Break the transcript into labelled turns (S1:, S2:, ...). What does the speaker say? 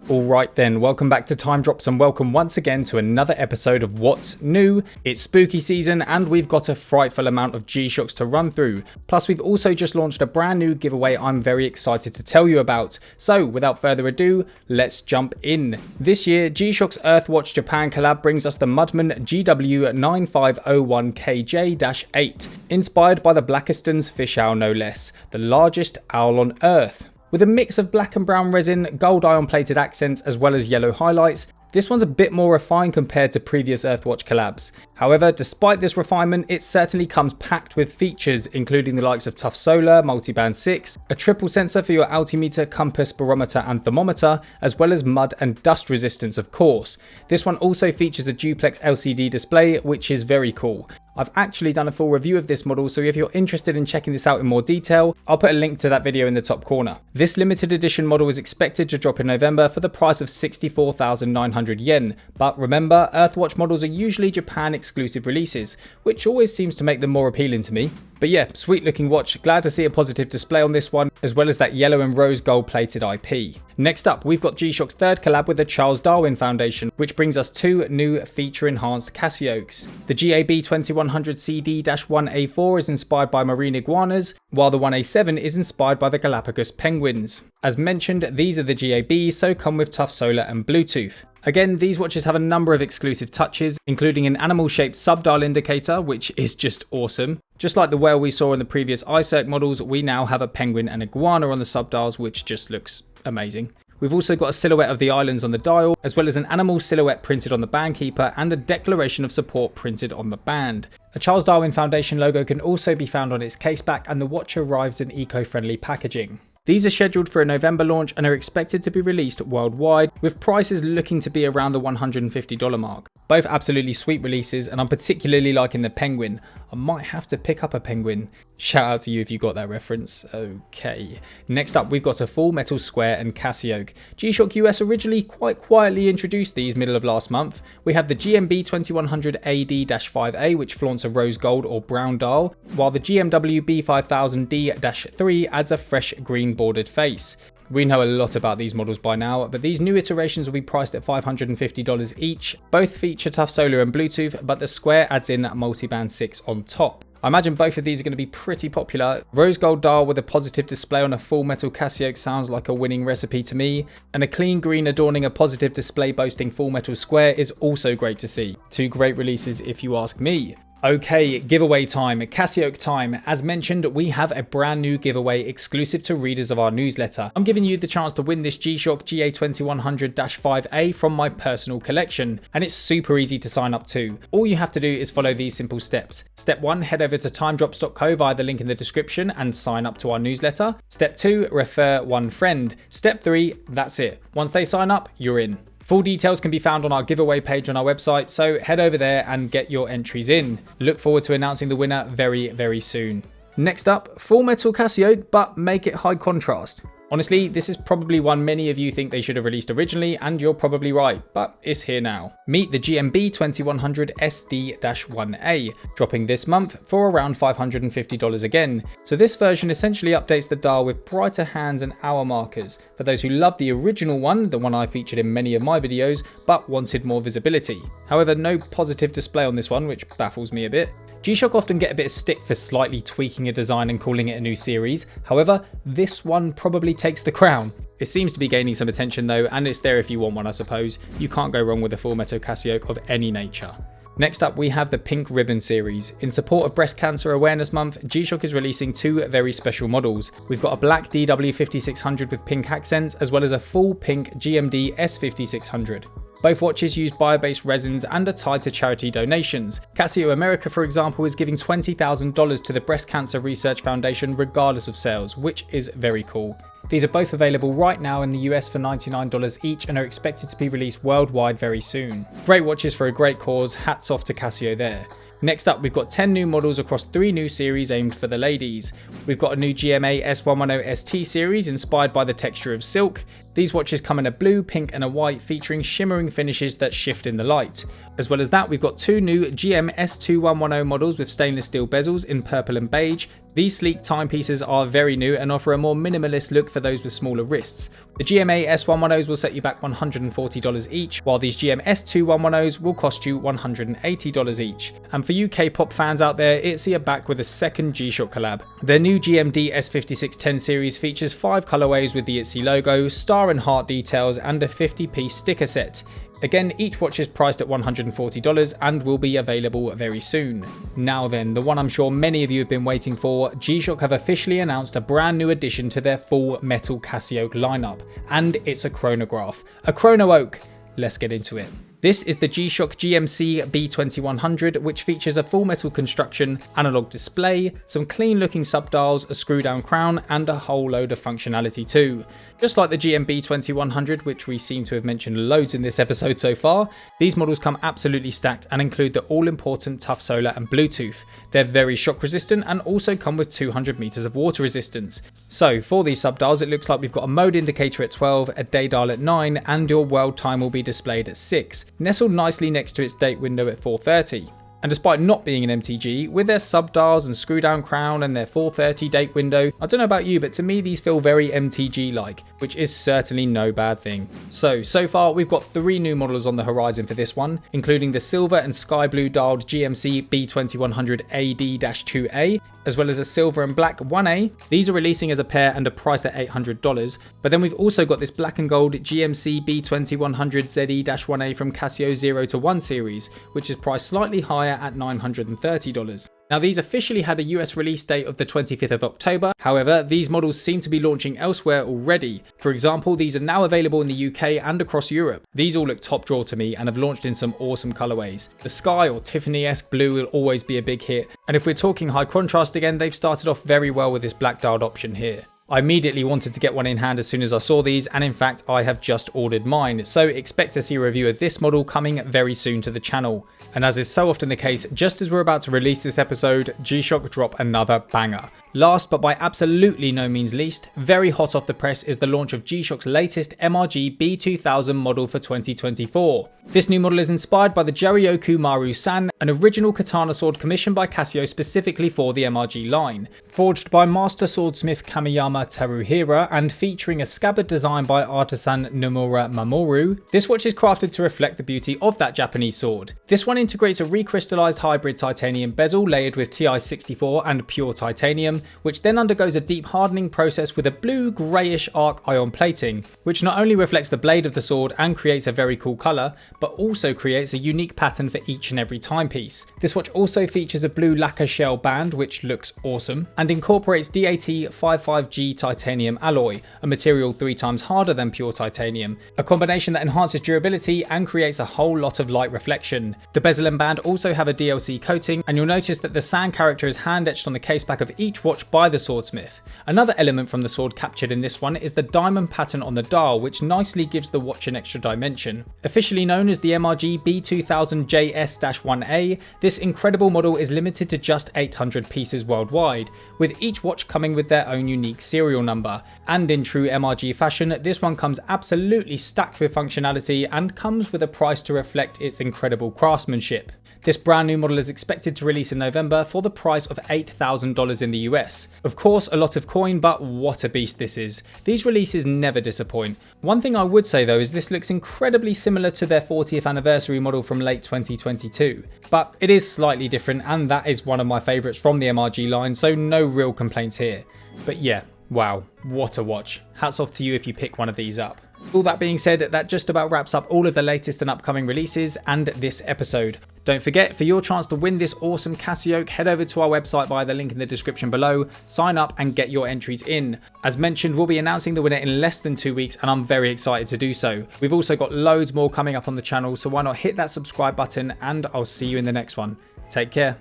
S1: Alright then, welcome back to Time Drops and welcome once again to another episode of What's New. It's spooky season and we've got a frightful amount of G-Shocks to run through. Plus we've also just launched a brand new giveaway I'm very excited to tell you about. So without further ado, let's jump in. This year, G-Shock's Earthwatch Japan collab brings us the Mudman GW9501KJ-8, inspired by the Blakiston's fish owl no less, the largest owl on Earth. With a mix of black and brown resin, gold ion plated accents as well as yellow highlights, this one's a bit more refined compared to previous Earthwatch collabs. However, despite this refinement, it certainly comes packed with features including the likes of tough solar, multiband 6, a triple sensor for your altimeter, compass, barometer and thermometer, as well as mud and dust resistance of course. This one also features a duplex LCD display, which is very cool. I've actually done a full review of this model, so if you're interested in checking this out in more detail, I'll put a link to that video in the top corner. This limited edition model is expected to drop in November for the price of 64,900 yen, but remember, Earthwatch models are usually Japan exclusive releases, which always seems to make them more appealing to me. But yeah, sweet looking watch, glad to see a positive display on this one, as well as that yellow and rose gold plated IP. Next up, we've got G-Shock's third collab with the Darwin Foundation, which brings us two new feature enhanced CASIOAKs. The GAB2100CD-1A4 is inspired by marine iguanas, while the 1A7 is inspired by the Galapagos penguins. As mentioned, these are the GABs, so come with tough solar and Bluetooth. Again, these watches have a number of exclusive touches, including an animal-shaped subdial indicator, which is just awesome. Just like the whale we saw in the previous CHRONOGRAPH models, we now have a penguin and iguana on the subdials, which just looks amazing. We've also got a silhouette of the islands on the dial, as well as an animal silhouette printed on the bandkeeper and a declaration of support printed on the band. A Darwin Foundation logo can also be found on its caseback, and the watch arrives in eco-friendly packaging. These are scheduled for a November launch and are expected to be released worldwide, with prices looking to be around the $150 mark. Both absolutely sweet releases, and I'm particularly liking the penguin. I might have to pick up a penguin. Shout out to you if you got that reference. Okay. Next up, we've got a full metal square and CASIOAK. G-Shock US originally quite quietly introduced these middle of last month. We have the GMB 2100 AD-5A, which flaunts a rose gold or brown dial, while the GMW B5000D-3 adds a fresh green bordered face. We know a lot about these models by now, but these new iterations will be priced at $550 each. Both feature tough solar and Bluetooth, but the square adds in multiband 6 on top. I imagine both of these are going to be pretty popular. Rose gold dial with a positive display on a full metal CASIOAK sounds like a winning recipe to me, and a clean green adorning a positive display boasting full metal square is also great to see. Two great releases if you ask me. Okay, giveaway time, CASIOAK time. As mentioned, we have a brand new giveaway exclusive to readers of our newsletter. I'm giving you the chance to win this G-Shock GA2100-5A from my personal collection, and it's super easy to sign up to. All you have to do is follow these simple steps. Step 1, head over to timedrops.co via the link in the description and sign up to our newsletter. Step 2, refer one friend. Step 3, that's it. Once they sign up, you're in. Full details can be found on our giveaway page on our website, so head over there and get your entries in. Look forward to announcing the winner very, very soon. Next up, full metal CASIOAK, but make it high contrast. Honestly, this is probably one many of you think they should have released originally, and you're probably right, but it's here now. Meet the GMB 2100 SD-1A, dropping this month for around $550 again. So this version essentially updates the dial with brighter hands and hour markers, for those who love the original one, the one I featured in many of my videos, but wanted more visibility. However, no positive display on this one, which baffles me a bit. G-Shock often get a bit of stick for slightly tweaking a design and calling it a new series. However, this one probably takes the crown. It seems to be gaining some attention though, and it's there if you want one, I suppose. You can't go wrong with a full metal CASIOAK of any nature. Next up, we have the Pink Ribbon series. In support of Breast Cancer Awareness Month, G-Shock is releasing two very special models. We've got a black DW5600 with pink accents, as well as a full pink GMD S5600. Both watches use bio-based resins and are tied to charity donations. Casio America, for example, is giving $20,000 to the Breast Cancer Research Foundation regardless of sales, which is very cool. These are both available right now in the US for $99 each and are expected to be released worldwide very soon. Great watches for a great cause, hats off to Casio there. Next up, we've got 10 new models across 3 new series aimed for the ladies. We've got a new GMA S110 ST series inspired by the texture of silk. These watches come in a blue, pink and a white featuring shimmering finishes that shift in the light. As well as that, we've got two new GM S2110 models with stainless steel bezels in purple and beige. These sleek timepieces are very new and offer a more minimalist look for those with smaller wrists. The GMA S110s will set you back $140 each, while these GM S2110s will cost you $180 each. And for you K-pop fans out there, ITZY are back with a second G-SHOCK collab. Their new GMD S5610 series features 5 colorways with the ITZY logo, star and heart details, and a 50-piece sticker set. Again, each watch is priced at $140 and will be available very soon. Now then, the one I'm sure many of you have been waiting for, G-SHOCK have officially announced a brand new addition to their full metal CASIOAK lineup, and it's a chronograph, a CHRONOGRAPH. Let's get into it. This is the G-SHOCK GMC B2100, which features a full metal construction, analog display, some clean looking subdials, a screw down crown, and a whole load of functionality too. Just like the GM B2100, which we seem to have mentioned loads in this episode so far, these models come absolutely stacked and include the all important tough solar and Bluetooth. They're very shock resistant and also come with 200 meters of water resistance. So for these subdials, it looks like we've got a mode indicator at 12, a day dial at 9, and your world time will be displayed at 6. Nestled nicely next to its date window at 4:30. And despite not being an MTG, with their subdials and screw down crown and their 4:30 date window, I don't know about you, but to me these feel very MTG-like, which is certainly no bad thing. So far we've got 3 new models on the horizon for this one, including the silver and sky blue dialed GMC B2100 AD-2A, as well as a silver and black 1A. These are releasing as a pair and are priced at $800, but then we've also got this black and gold GMC B2100 ZE-1A from Casio 0 to 1 series, which is priced slightly higher at $930. Now these officially had a US release date of the 25th of October, however these models seem to be launching elsewhere already. For example, these are now available in the UK and across Europe. These all look top drawer to me and have launched in some awesome colourways. The sky or Tiffany-esque blue will always be a big hit, and if we're talking high contrast again, they've started off very well with this black dialed option here. I immediately wanted to get one in hand as soon as I saw these, and in fact I have just ordered mine, so expect to see a review of this model coming very soon to the channel. And as is so often the case, just as we're about to release this episode, G-SHOCK drop another banger. Last but by absolutely no means least, very hot off the press is the launch of G-SHOCK's latest MRG B2000 model for 2024. This new model is inspired by the Jaryoku Maru-san, an original katana sword commissioned by Casio specifically for the MRG line. Forged by master swordsmith Kamiyama Teruhira and featuring a scabbard design by artisan Nomura Mamoru, this watch is crafted to reflect the beauty of that Japanese sword. This one integrates a recrystallized hybrid titanium bezel layered with Ti64 and pure titanium, which then undergoes a deep hardening process with a blue greyish arc ion plating, which not only reflects the blade of the sword and creates a very cool colour, but also creates a unique pattern for each and every timepiece. This watch also features a blue lacquer shell band, which looks awesome, and incorporates DAT55G titanium alloy, a material 3 times harder than pure titanium, a combination that enhances durability and creates a whole lot of light reflection. The bezel and band also have a DLC coating, and you'll notice that the San character is hand etched on the case back of each watch by the swordsmith. Another element from the sword captured in this one is the diamond pattern on the dial, which nicely gives the watch an extra dimension. Officially known as the MRG B2000 JS-1A, this incredible model is limited to just 800 pieces worldwide, with each watch coming with their own unique serial number. And in true MRG fashion, this one comes absolutely stacked with functionality and comes with a price to reflect its incredible craftsmanship. This brand new model is expected to release in November for the price of $8,000 in the US. Of course, a lot of coin, but what a beast this is. These releases never disappoint. One thing I would say though is this looks incredibly similar to their 40th anniversary model from late 2022. But it is slightly different, and that is one of my favourites from the MRG line, so no real complaints here. But yeah, wow, what a watch. Hats off to you if you pick one of these up. All that being said, that just about wraps up all of the latest and upcoming releases and this episode. Don't forget, for your chance to win this awesome CASIOAK, head over to our website via the link in the description below, sign up and get your entries in. As mentioned, we'll be announcing the winner in less than 2 weeks, and I'm very excited to do so. We've also got loads more coming up on the channel, so why not hit that subscribe button, and I'll see you in the next one. Take care.